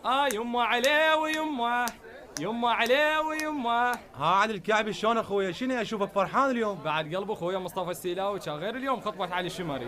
يمه عليه ويمه، يمه عليه ويمه. عاد الكعبي شلون اخويا؟ شنو اشوفك فرحان اليوم؟ بعد قلب اخويا مصطفى السيلاوي كان غير اليوم خطبة علي الشمري.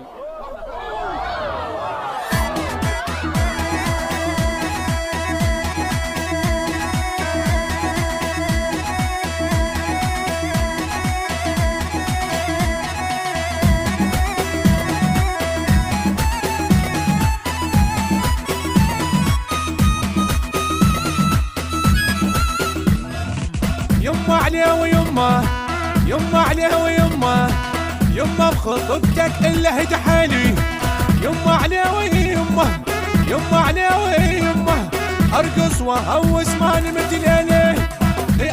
يمه عليه ويمه، يمه عليه ويمه، يمه بخطبتك الا هدى حالي. يمه عليه ويمه، يمه عليه ويمه، ارقص وهوس ما نمت ليلي،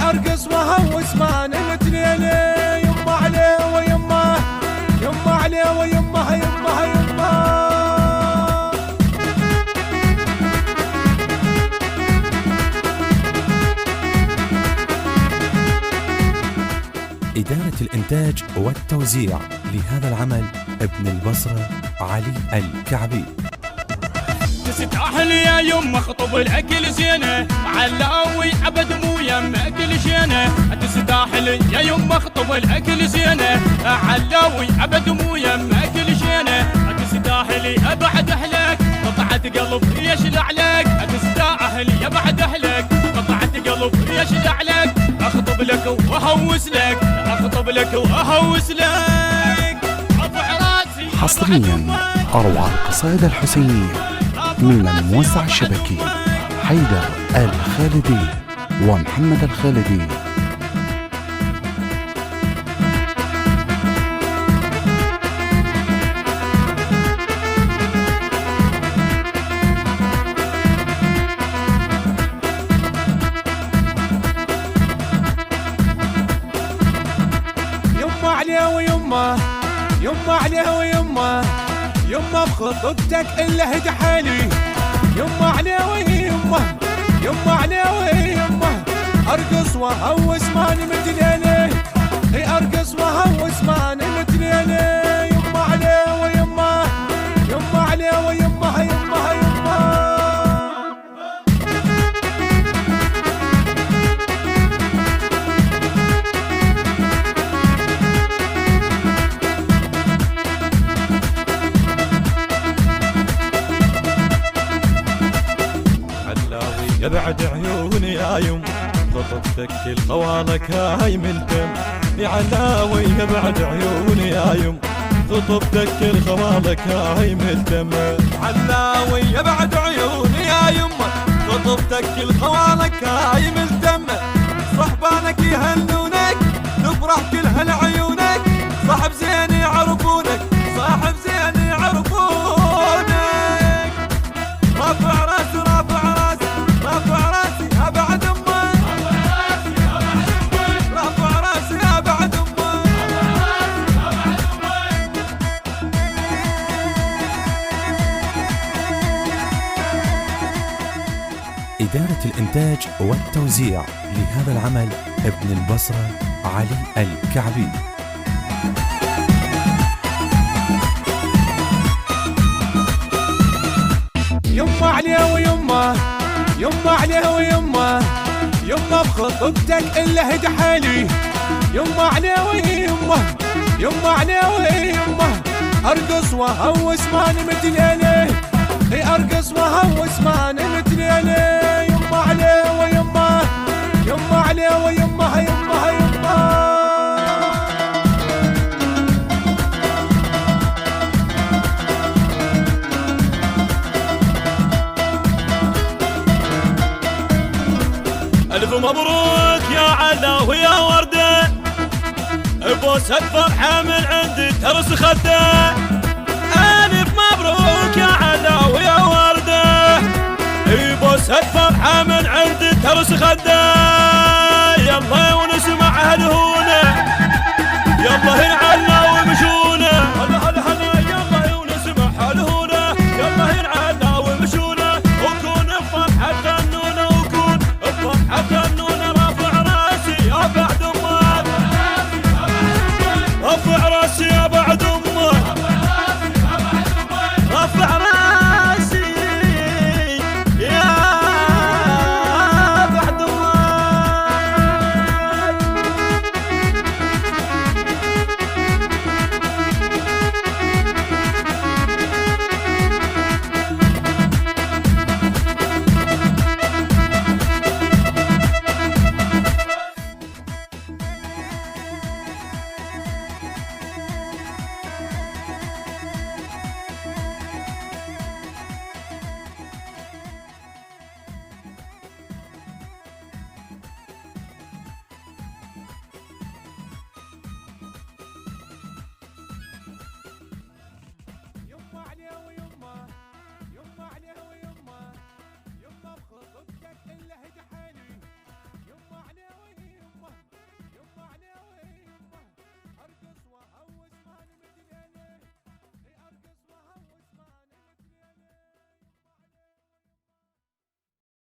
ارقص وهوس ما نمت ليلي. يمه عليه ويمه، يمه عليه ويمه، يمه يمه. إدارة الإنتاج والتوزيع لهذا العمل ابن البصرة علي الكعبي. تستاهل يا يمه خطب الاكل زينه، علاوي عبد مو يمك الشينه. تستاهل يا يمه خطب الاكل زينه، علاوي عبد مو يمك الشينه. تستاهل ابعد اهلك قطعت قلب يشلع لك. تستاهل يا بعد اهلك قطعت قلب يشلع لك. اخطب لك واهوس لك، اخطب لك واهوس لك. ارفع راسي حصريا اروع القصائد الحسينية من الموزع الشبكي حيدر الخالدي ومحمد الخالدي. يمه عليه ويمه، يمه عليه ويمه، يمه بخطبتك الا هدى حالي. يمه عليه ويمه، يمه عليه ويمه، ارقص وهوس ما نمت ليلي، ارقص وهوس ما نمت ليلي. يمه عليه ويمه، يمه عليه ويمه، يمه يمه. يا بعد عيوني يا يم خطبتك الخوالك هاي من دم. يا علاوي يا بعد عيوني يا يم خطبتك الخوالك هاي من دم. علاوي يا بعد عيوني يا يم خطبتك الخوالك هاي من دم. صحبانك يهنونك تفرح كل هالعيونك، صاحب زين يعرفونك، صاحب زين يعرفونك. رافع راسي رافع راسي رافع راسي ابعد امك، رافع راسي ابعد امك. إدارة الإنتاج والتوزيع لهذا العمل ابن البصرة علي الكعبي. يمه عليه ويمه، يمه عليه ويمه، يمه بخطبتك الا هدى حالي. يمه عليه ويمه، يمه عليه ويمه، ارقص وهوس ما نمت ليلي، ارقص وهوس ما نمت ليلي. يمه عليه ويمه، يمه عليه ويمه، يمه يمه. ألف مبروك يا علا ويا وردة، بوس الفرحة من عند ترس خده. ألف مبروك يا علا ويا وردة، بوس الفرحة من عند ترس خده. يلا ونسمع هالهونة، يلا هالعلا